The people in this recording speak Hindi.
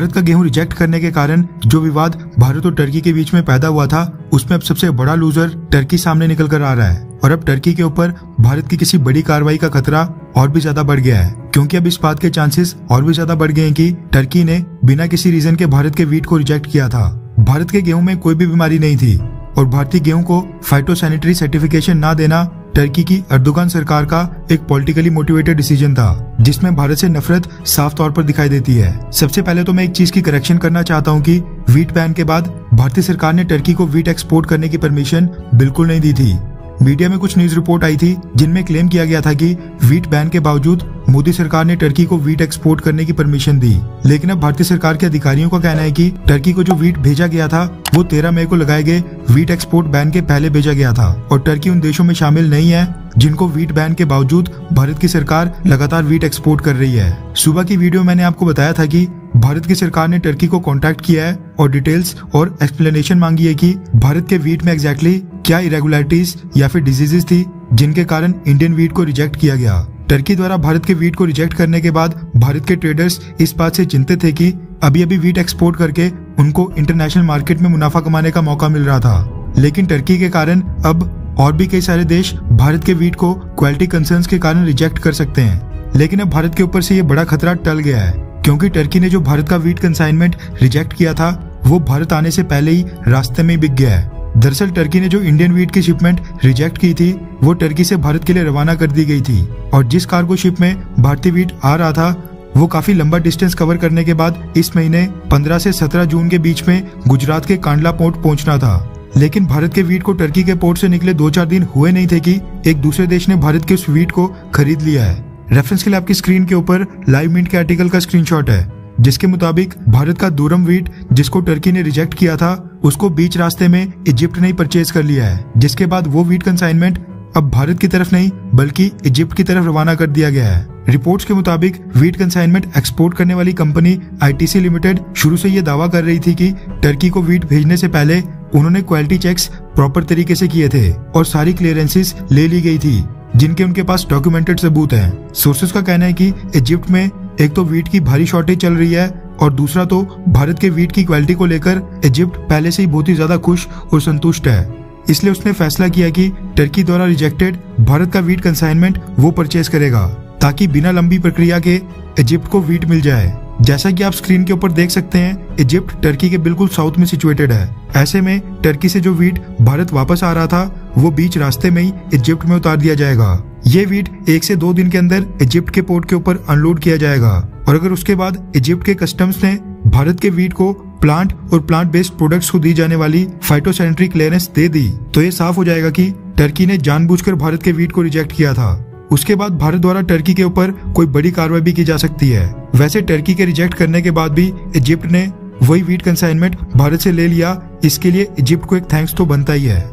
भारत का गेहूं रिजेक्ट करने के कारण जो विवाद भारत और टर्की के बीच में पैदा हुआ था, उसमें अब सबसे बड़ा लूजर टर्की सामने निकल कर आ रहा है और अब टर्की के ऊपर भारत की किसी बड़ी कार्रवाई का खतरा और भी ज्यादा बढ़ गया है, क्योंकि अब इस बात के चांसेस और भी ज्यादा बढ़ गए हैं कि टर्की ने बिना किसी रीजन के भारत के वीट को रिजेक्ट किया था। भारत के गेहूं में कोई भी बीमारी नहीं थी और भारतीय गेहूं को फाइटोसैनिटरी सर्टिफिकेशन ना देना टर्की की अर्दोगान सरकार का एक पॉलिटिकली मोटिवेटेड डिसीजन था, जिसमें भारत से नफरत साफ तौर पर दिखाई देती है। सबसे पहले तो मैं एक चीज की करेक्शन करना चाहता हूं कि वीट बैन के बाद भारतीय सरकार ने टर्की को वीट एक्सपोर्ट करने की परमिशन बिल्कुल नहीं दी थी। मीडिया में कुछ न्यूज रिपोर्ट आई थी जिनमें क्लेम किया गया था कि वीट बैन के बावजूद मोदी सरकार ने टर्की को वीट एक्सपोर्ट करने की परमिशन दी, लेकिन अब भारतीय सरकार के अधिकारियों का कहना है कि टर्की को जो वीट भेजा गया था वो 13 मई को लगाए गए वीट एक्सपोर्ट बैन के पहले भेजा गया था और टर्की उन देशों में शामिल नहीं है जिनको वीट बैन के बावजूद भारत की सरकार लगातार वीट एक्सपोर्ट कर रही है। सुबह की वीडियो मैंने आपको बताया था कि भारत की सरकार ने टर्की को कांटेक्ट किया है और डिटेल्स और एक्सप्लेनेशन मांगी है कि भारत के वीट में एग्जैक्टली क्या इरेगुलरिटीज या फिर डिजीजेस थी जिनके कारण इंडियन वीट को रिजेक्ट किया गया। टर्की द्वारा भारत के वीट को रिजेक्ट करने के बाद भारत के ट्रेडर्स इस बात से चिंतित थे कि अभी वीट एक्सपोर्ट करके उनको इंटरनेशनल मार्केट में मुनाफा कमाने का मौका मिल रहा था, लेकिन टर्की के कारण अब और भी कई सारे देश भारत के वीट को क्वालिटी कंसर्न्स के कारण रिजेक्ट कर सकते हैं। लेकिन अब भारत के ऊपर से ये बड़ा खतरा टल गया है, क्योंकि टर्की ने जो भारत का वीट कंसाइनमेंट रिजेक्ट किया था वो भारत आने से पहले ही रास्ते में बिक गया है। दरअसल टर्की ने जो इंडियन वीट की शिपमेंट रिजेक्ट की थी वो टर्की से भारत के लिए रवाना कर दी गई थी और जिस कार्गो शिप में भारतीय वीट आ रहा था वो काफी लंबा डिस्टेंस कवर करने के बाद इस महीने 15 से 17 जून के बीच में गुजरात के कांडला पोर्ट पहुंचना था। लेकिन भारत के वीट को टर्की के पोर्ट से निकले 2-4 दिन हुए नहीं थे कि एक दूसरे देश ने भारत के उस वीट को खरीद लिया है। रेफरेंस के लिए आपकी स्क्रीन के ऊपर लाइव मिंट के आर्टिकल का स्क्रीनशॉट है, जिसके मुताबिक भारत का दूरम वीट जिसको टर्की ने रिजेक्ट किया था उसको बीच रास्ते में इजिप्ट ने परचेज कर लिया है, जिसके बाद वो वीट कंसाइनमेंट अब भारत की तरफ नहीं बल्कि इजिप्ट की तरफ रवाना कर दिया गया है। रिपोर्ट्स के मुताबिक वीट कंसाइनमेंट एक्सपोर्ट करने वाली कंपनी आईटीसी लिमिटेड शुरू से ये दावा कर रही थी कि टर्की को वीट भेजने से पहले उन्होंने क्वालिटी चेक्स प्रॉपर तरीके से किए थे और सारी क्लियरेंसेस ले ली गई थी जिनके उनके पास डॉक्यूमेंटेड सबूत हैं। सोर्सेस का कहना है कि इजिप्ट में एक तो वीट की भारी शॉर्टेज चल रही है और दूसरा तो भारत के वीट की क्वालिटी को लेकर इजिप्ट पहले से ही बहुत ही ज्यादा खुश और संतुष्ट है। इसलिए उसने फैसला किया कि टर्की द्वारा रिजेक्टेड भारत का वीट कंसाइनमेंट वो परचेज करेगा ताकि बिना लंबी प्रक्रिया के इजिप्ट को वीट मिल जाए। जैसा कि आप स्क्रीन के ऊपर देख सकते हैं, इजिप्ट टर्की के बिल्कुल साउथ में सिचुएटेड है। ऐसे में टर्की से जो वीट भारत वापस आ रहा था वो बीच रास्ते में ही इजिप्ट में उतार दिया जाएगा। ये वीट 1 से 2 दिन के अंदर इजिप्ट के पोर्ट के ऊपर अनलोड किया जाएगा और अगर उसके बाद इजिप्ट के कस्टम्स ने भारत के वीट को प्लांट और प्लांट बेस्ड प्रोडक्ट्स को दी जाने वाली फाइटोसैनिटरी क्लियरेंस दे दी तो ये साफ हो जाएगा कि टर्की ने जानबूझकर भारत के वीट को रिजेक्ट किया था। उसके बाद भारत द्वारा टर्की के ऊपर कोई बड़ी कार्रवाई भी की जा सकती है। वैसे टर्की के रिजेक्ट करने के बाद भी इजिप्ट ने वही वीट कंसाइनमेंट भारत से ले लिया, इसके लिए इजिप्ट को एक थैंक्स तो बनता ही है।